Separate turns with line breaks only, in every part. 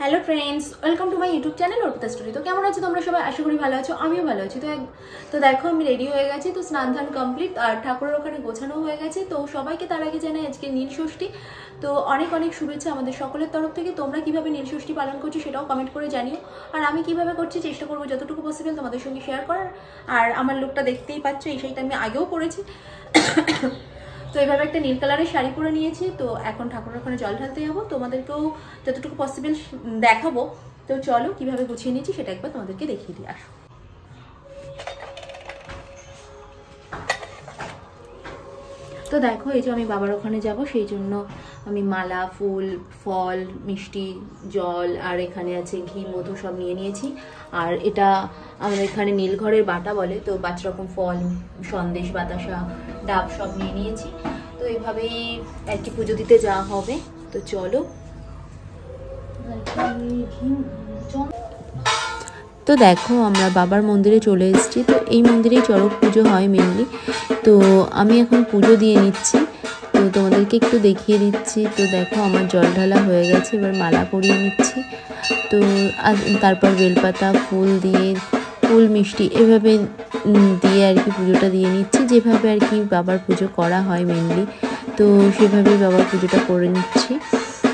Hello friends, welcome to my YouTube channel Arpita story. তো কেমন আছো তোমরা সবাই? আশা করি ভালো আছো, আমিও ভালো আছি। তো দেখো আমি রেডি হয়ে গেছি, তো স্নান ধান কমপ্লিট আর ঠাকুরের ওখানে গোছানো হয়ে গেছে। তো সবাইকে তার আগে জানাই আজকে নীল ষষ্ঠী। তো অনেক অনেক শুভেচ্ছা আমাদের সকলের তরফ থেকে। তোমরা কিভাবে নীল ষষ্ঠী পালন করছো সেটাও কমেন্ট করে জানিও, আর আমি কিভাবে করছি চেষ্টা করবো যতটুকু পসিবল তোমাদের সঙ্গে শেয়ার করার। আর আমার লুকটা দেখতেই পাচ্ছ, এই শাড়িটা আমি আগেও পরেছি। তো এইভাবে একটা নীল কালারের শাড়ি পরে নিয়েছি। তো এখন ঠাকুরের ওখানে জল ঢালতে যাবো, তোমাদেরকেও যতটুকু পসিবল দেখাবো। তো চলো কিভাবে গুছিয়ে নিয়েছি সেটা একবার তোমাদেরকে দেখিয়ে দিই। আসো। তো দেখো, এই যে আমি বাবার ওখানে যাব, সেই জন্য আমি মালা, ফুল, ফল, মিষ্টি, জল আর এখানে আছে ঘি, মধু সব নিয়ে নিয়েছি। আর এটা আমাদের এখানে নীলঘরের বাটা বলে, তো 5 রকম ফল, সন্দেশ, বাতাসা, ডাব সব নিয়ে নিয়েছি। তো এইভাবেই আর কি পুজো দিতে যাওয়া হবে। তো চলো। তো দেখো আমরা বাবার মন্দিরে চলে এসেছি। তো এই মন্দিরেই চড়ক পুজো হয় মেনলি। তো আমি এখন পুজো দিয়ে নিচ্ছি, তো তোমাদেরকে একটু দেখিয়ে দিচ্ছি। তো দেখো আমার জল ঢালা হয়ে গেছে, এবার মালা পরিয়ে নিচ্ছি। তো তারপর বেলপাতা, ফুল দিয়ে, ফুল, মিষ্টি এভাবে দিয়ে আর কি পুজোটা দিয়ে নিচ্ছি, যেভাবে আর কি বাবার পুজো করা হয় মেনলি। তো সেভাবেই বাবার পুজোটা করে নিচ্ছি।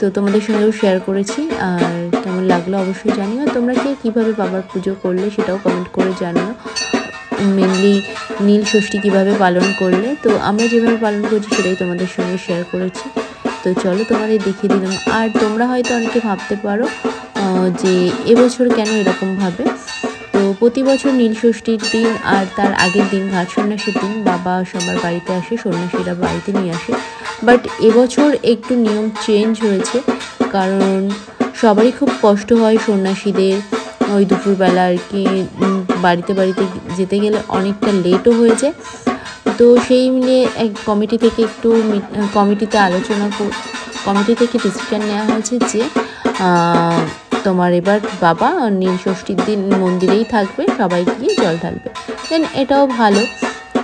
তো তোমাদের সঙ্গেও শেয়ার করেছি, আর কেমন লাগলো অবশ্যই জানিও। তোমরা কে কীভাবে বাবার পুজো করলে সেটাও কমেন্ট করে জানিও। মেনলি নীল ষষ্ঠী কীভাবে পালন করলে, তো আমরা যেভাবে পালন করছি সেটাই তোমাদের সঙ্গে শেয়ার করেছি। তো চলো তোমাদের দেখিয়ে দিলাম। আর তোমরা হয়তো অনেকে ভাবতে পারো যে এবছর কেন এরকমভাবে। তো প্রতি বছর নীল ষষ্ঠীর দিন আর তার আগের দিন ঘাট সন্ন্যাসীর দিন বাবা সবার বাড়িতে আসে, সন্ন্যাসীরা বাড়িতে নিয়ে আসে। বাট এবছর একটু নিয়ম চেঞ্জ হয়েছে, কারণ সবারই খুব কষ্ট হয় সন্ন্যাসীদের ওই দুপুরবেলা আর কি বাড়িতে যেতে গেলে অনেকটা লেটও হয়ে যায়। তো সেই মিলিয়ে এক কমিটি থেকে ডিসিশন নেওয়া হয়েছে যে তোমার এবার বাবা নীল ষষ্ঠীর দিন মন্দিরেই থাকবে, সবাই গিয়ে জল ঢালবে। দেন এটাও ভালো।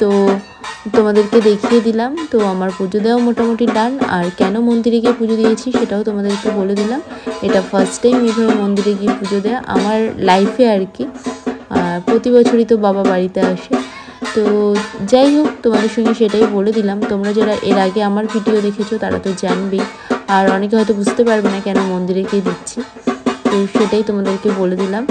তো তোমাদেরকে দেখিয়ে দিলাম। তো আমার পুজো দেওয়া মোটামুটি ডান। আর কেন মন্দিরে গিয়ে পুজো দিয়েছি সেটাও তোমাদেরকে বলে দিলাম। এটা ফার্স্ট টাইম এইভাবে মন্দিরে গিয়ে পুজো দেওয়া আমার লাইফে আর কি। প্রতি বছরই তো বাবা বাড়িতে আসে। তো যাই হোক, তোমাদের সঙ্গে সেটাই বলে দিলাম। তোমরা যারা এর আগে আমার ভিডিও দেখেছো তারা তো জানবেই, আর অনেকে হয়তো বুঝতে পারবে না কেন মন্দিরে গিয়ে দিচ্ছি। তো সেটাই তোমাদেরকে বলে দিলাম।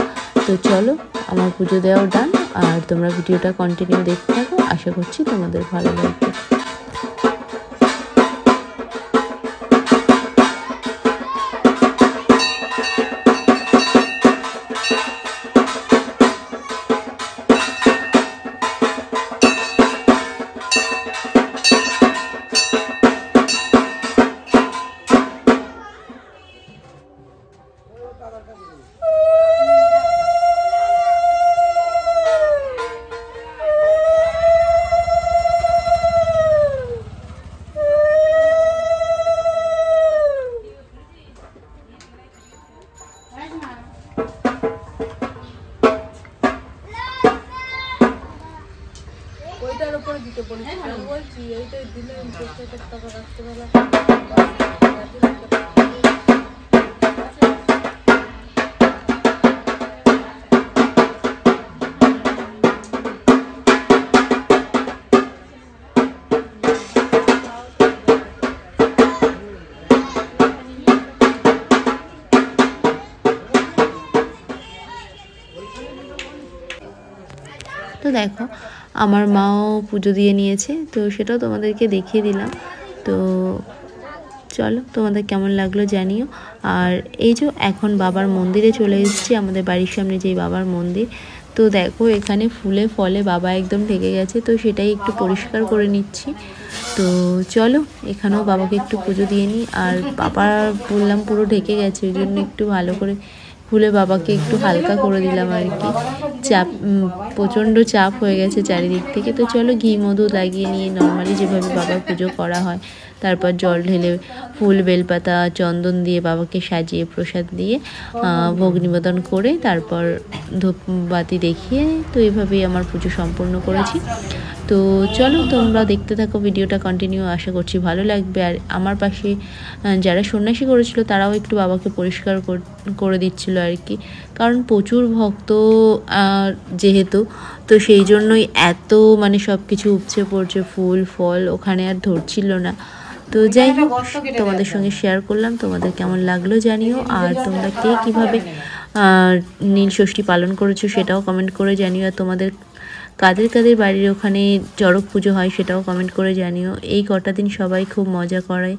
তো চলো, আমার পুজো দেওয়াও ডান, আর তোমরা ভিডিওটা কন্টিনিউ দেখতে থাকো। আশা করছি তোমাদের ভালো লাগবে। ওইটার উপরে দিতে বলেছি, বলছি ওইটাই দিলে টাকা রাখতে পারবে। তো দেখো আমার মাও পুজো দিয়ে নিয়েছে, তো সেটাও তোমাদেরকে দেখিয়ে দিলাম। তো চলো তোমাদের কেমন লাগলো জানিও। আর এই যে এখন বাবার মন্দিরে চলে এসেছি, আমাদের বাড়ির সামনে যেই বাবার মন্দির। তো দেখো এখানে ফুলে ফলে বাবা একদম ঢেকে গেছে, তো সেটাই একটু পরিষ্কার করে নিচ্ছি। তো চলো এখানেও বাবাকে একটু পুজো দিয়ে নিই। আর বাবা বললাম পুরো ঢেকে গেছে, ওই জন্য একটু ভালো করে ফুলে বাবাকে একটু হালকা করে দিলাম আর কি। প্রচণ্ড চাপ হয়ে গেছে চারিদিক থেকে। তো চলো ঘি মধু লাগিয়ে নিয়ে নর্মালি যেভাবে বাবার পুজো করা হয়, তারপর জল ঢেলে ফুল, বেলপাতা, চন্দন দিয়ে বাবাকে সাজিয়ে প্রসাদ দিয়ে ভোগ নিবেদন করে তারপর ধূপবাতি দেখিয়ে, তো এইভাবেই আমার পুজো সম্পূর্ণ করেছি। তো চলো তোমরা দেখতে থাকো ভিডিওটা কন্টিনিউ, আশা করছি ভালো লাগবে। আর আমার পাশে যারা সন্ন্যাসী করেছিল তারাও একটু বাবাকে পরিষ্কার করে দিচ্ছিল আর কি, কারণ প্রচুর ভক্ত যেহেতু, তো সেই জন্যই এত মানে সব কিছু উপচে পড়ছে, ফুল ফল ওখানে আর ধরছিল না। তো যাই হোক, তোমাদের সঙ্গে শেয়ার করলাম, তোমাদের কেমন লাগলো জানিও। আর তোমরা কে কীভাবে নীল ষষ্ঠী পালন করেছো সেটাও কমেন্ট করে জানিও। আর তোমাদের কাদের কাদের বাড়ির ওখানে চড়ক পুজো হয় সেটাও কমেন্ট করে জানিও। এই কটা দিন সবাই খুব মজা করে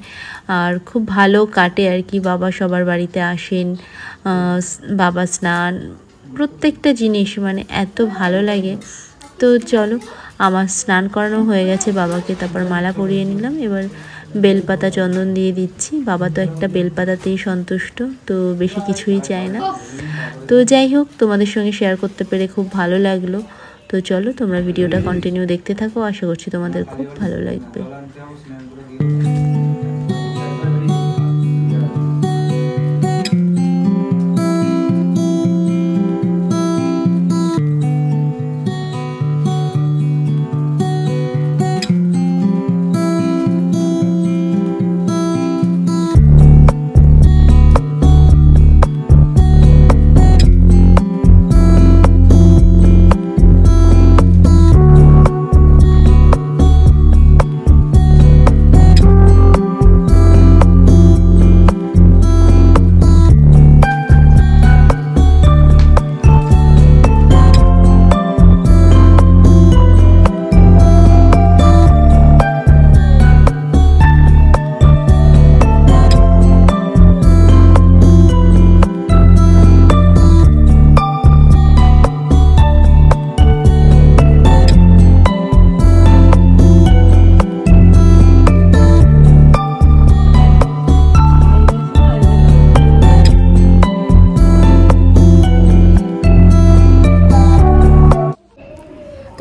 আর খুব ভালো কাটে আর কি। বাবা সবার বাড়িতে আসেন, বাবা স্নান, প্রত্যেকটা জিনিস মানে এত ভালো লাগে। তো চলো, আমার স্নান করানো হয়ে গেছে বাবাকে, তারপর মালা পরিয়ে নিলাম। এবার বেলপাতা চন্দন দিয়ে দিচ্ছি। বাবা তো একটা বেলপাতাতেই সন্তুষ্ট, তো বেশি কিছুই চায় না। তো যাই হোক, তোমাদের সঙ্গে শেয়ার করতে পেরে খুব ভালো লাগলো। তো চলো তোমরা ভিডিওটা কন্টিনিউ দেখতে থাকো, আশা করছি তোমাদের খুব ভালো লাগবে।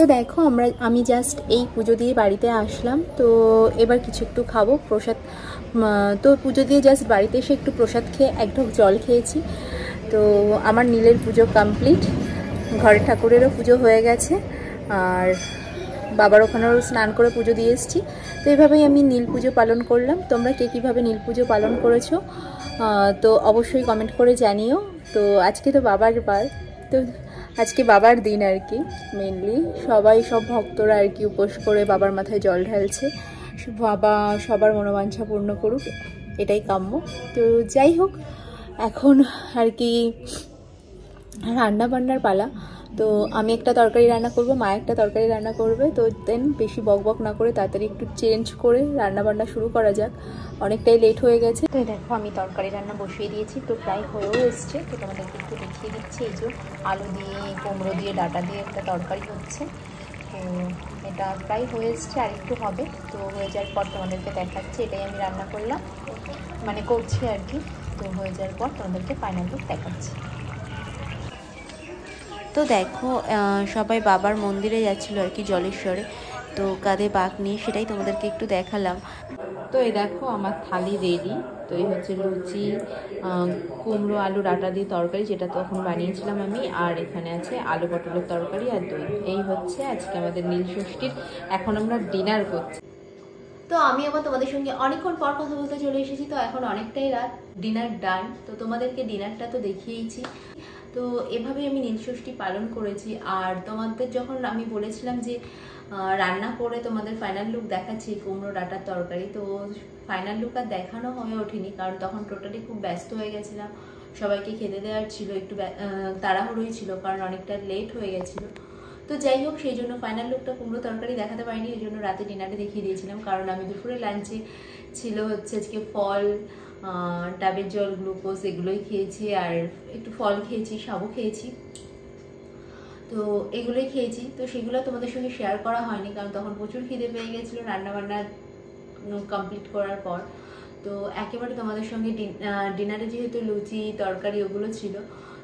তো দেখো আমি জাস্ট এই পুজো দিয়ে বাড়িতে আসলাম। তো এবার কিছু একটু খাবো প্রসাদ। তো পুজো দিয়ে জাস্ট বাড়িতে এসে একটু প্রসাদ খেয়ে এক ঢোক জল খেয়েছি। তো আমার নীলের পুজো কমপ্লিট, ঘরের ঠাকুরেরও পুজো হয়ে গেছে, আর বাবার ওখানেও স্নান করে পুজো দিয়ে এসেছি। তো এইভাবেই আমি নীল পুজো পালন করলাম। তোমরা কে কীভাবে নীল পুজো পালন করেছো তো অবশ্যই কমেন্ট করে জানিও। তো আজকে তো বাবার বার, তো আজকে বাবার দিন আর কি। মেনলি সব ভক্তরা আর কি উপোস করে বাবার মাথায় জল ঢালছে। বাবা সবার মনোবাঞ্ছা পূর্ণ করুক, এটাই কাম্য। তো যাই হোক, এখন আর কি রান্না বান্নার পালা। তো আমি একটা তরকারি রান্না করব, মা একটা তরকারি রান্না করবে। তো দেন বেশি বকবক না করে তাড়াতাড়ি একটু চেঞ্জ করে রান্না বান্না শুরু করা যাক, অনেকটাই লেট হয়ে গেছে। তো দেখো আমি তরকারি রান্না বসিয়ে দিয়েছি, তো প্রায় হয়েও এসছে। তো তোমাদেরকে একটু দেখিয়ে দিচ্ছি। এই যে আলু দিয়ে, কুমড়ো দিয়ে, ডাঁটা দিয়ে একটা তরকারি হচ্ছে। তো এটা প্রায় হয়ে এসছে, আর একটু হবে। তো হয়ে যাওয়ার পর তোমাদেরকে দেখাচ্ছি। এটাই আমি রান্না করলাম, মানে করছি আর কি। তো হয়ে যাওয়ার পর তোমাদেরকে ফাইনাল লুক দেখাচ্ছি। তো দেখো সবাই বাবার মন্দিরে যাচ্ছিলো আর কি, জলেশ্বরে। তো কাঁধে বাঘ নিয়ে, সেটাই তোমাদেরকে একটু দেখালাম। তো এই দেখো আমার থালি রেডি। তো এই হচ্ছে লুচি, কুমড়ো আলু ডাঁটা দিয়ে তরকারি, যেটা তখন বানিয়েছিলাম আমি। আর এখানে আছে আলু পটলের তরকারি আর দই। এই হচ্ছে আজকে আমাদের নীল ষষ্ঠীর। এখন আমরা ডিনার করছি। তো আমি আবার তোমাদের সঙ্গে অনেকক্ষণ পর কথা বলতে চলে এসেছি। তো এখন অনেকটাই রাত, ডিনার ডান। তো তোমাদেরকে ডিনারটা তো দেখিয়েইছি। তো এভাবে আমি নীল ষষ্ঠী পালন করেছি। আর তোমাদের যখন আমি বলেছিলাম যে রান্না করে তোমাদের ফাইনাল লুক দেখাচ্ছি কুমড়ো ডাঁটার তরকারি, তো ফাইনাল লুক আর দেখানো হয়ে ওঠেনি, কারণ তখন টোটালি খুব ব্যস্ত হয়ে গেছিলাম। সবাইকে খেতে দেওয়ার ছিল, একটু তাড়াহুড়োই ছিল, কারণ অনেকটা লেট হয়ে গেছিলো। তো যাই হোক, সেই জন্য ফাইনাল লুকটা কুমড়ো তরকারি দেখাতে পারিনি। এই জন্য রাতে ডিনারে দেখিয়ে দিয়েছিলাম, কারণ আমি দুপুরে লাঞ্চে ছিল হচ্ছে আজকে ফল, ডাবের জল, গ্লুকোজ এগুলোই খেয়েছি। আর একটু ফল খেয়েছি, সাবু খেয়েছি, তো এগুলোই খেয়েছি। তো সেগুলো তোমাদের সঙ্গে শেয়ার করা হয়নি, কারণ তখন প্রচুর খিদে পেয়ে গেছিলো রান্নাবান্না কমপ্লিট করার পর। তো একেবারে তোমাদের সঙ্গে ডিনারে যেহেতু লুচি তরকারি ওগুলো ছিল,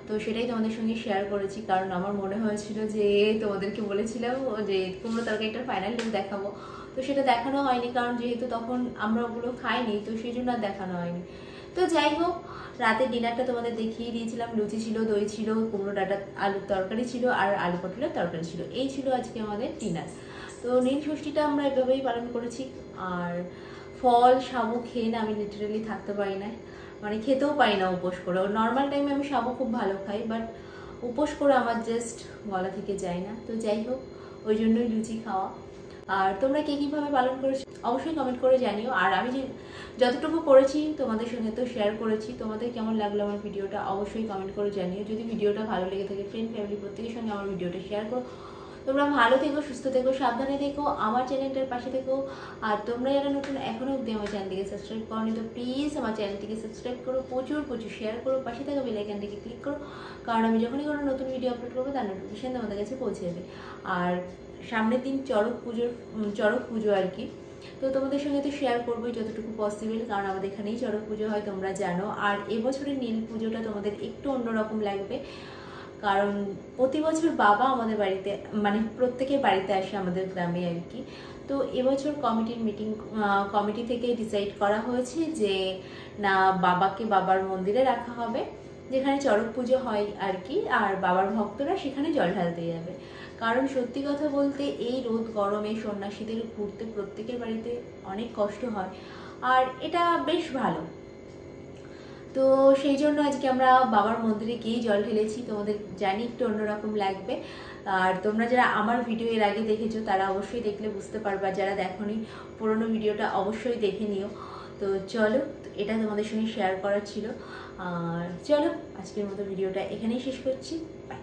তো সেটাই তোমাদের সঙ্গে শেয়ার করেছি। কারণ আমার মনে হয়েছিল যে তোমাদেরকে বলেছিলাম যে কুমড়ো তরকারিটার ফাইনাল লুক দেখাবো, তো সেটা দেখানো হয়নি, কারণ যেহেতু তখন আমরা ওগুলো খাইনি, তো সেই জন্য আর দেখানো হয়নি। তো যাই হোক, রাতের ডিনারটা তোমাদের দেখিয়ে দিয়েছিলাম। লুচি ছিল, দই ছিল, কুমড়ো ডাঁটা আলুর তরকারি ছিল, আর আলু পটলের তরকারি ছিল। এই ছিল আজকে আমাদের ডিনার। তো নীল ষষ্ঠীটা আমরা এভাবেই পালন করেছি। আর ফল সাবু খেয়ে না আমি লিটারেলি থাকতে পারি না, মানে খেতেও পারি না উপোস করে। নর্মাল টাইমে আমি সাবু খুব ভালো খাই, বাট উপোস করে আমার জাস্ট গলা থেকে যায় না। তো যাই হোক, ওই জন্যই লুচি খাওয়া। আর তোমরা কে কীভাবে পালন করেছো অবশ্যই কমেন্ট করে জানিও। আর আমি যে যতটুকু করেছি তোমাদের সঙ্গে তো শেয়ার করেছি, তোমাদের কেমন লাগলো আমার ভিডিওটা অবশ্যই কমেন্ট করে জানিও। যদি ভিডিওটা ভালো লেগে থাকে ফ্রেন্ড ফ্যামিলি প্রত্যেকের সঙ্গে আমার ভিডিওটা শেয়ার করো। তোমরা ভালো থেকো, সুস্থ থেকো, সাবধানে থেকো, আমার চ্যানেলটার পাশে থেকো। আর তোমরা যারা নতুন এখনও অবধি আমার চ্যানেলটিকে সাবস্ক্রাইব করোনি তো প্লিজ আমার চ্যানেলটিকে সাবস্ক্রাইব করো, প্রচুর শেয়ার করো, পাশে থাকা বেল আইকনটিকে ক্লিক করো, কারণ আমি যখনই কোনো নতুন ভিডিও আপলোড করবো তার নোটিফিকেশন তোমাদের কাছে পৌঁছে যাবে। আর সামনের দিন চড়ক পুজো আর কি, তো তোমাদের সঙ্গে তো শেয়ার করবোই যতটুকু পসিবল, কারণ আমাদের এখানেই চড়ক পুজো হয় তোমরা জানো। আর এবছরের নীল পুজোটা তোমাদের একটু অন্যরকম লাগবে, কারণ প্রতি বছর বাবা আমাদের বাড়িতে, মানে প্রত্যেকের বাড়িতে আসে আমাদের গ্রামে আর কি। তো এবছর কমিটি থেকে ডিসাইড করা হয়েছে যে না, বাবাকে বাবার মন্দিরে রাখা হবে, যেখানে চড়ক পুজো হয় আর কি। আর বাবার ভক্তরা সেখানে জল ঢালতে যাবে, কারণ সত্যি কথা বলতে এই রোদ গরমে সন্ন্যাসীদের ঘুরতে প্রত্যেকের বাড়িতে অনেক কষ্ট হয়, আর এটা বেশ ভালো। তো সেই জন্য আজকে আমরা বাবার মন্দিরে গিয়েই জল ঢেলেছি। তোমাদের জানি একটু অন্যরকম লাগবে। আর তোমরা যারা আমার ভিডিও এর আগে দেখেছো তারা অবশ্যই দেখলে বুঝতে পারবা, যারা দেখোনি পুরোনো ভিডিওটা অবশ্যই দেখে নিও। তো চলো, এটা তোমাদের সঙ্গে শেয়ার করার ছিল। আর চলো, আজকের মতো ভিডিওটা এখানেই শেষ করছি। বাই।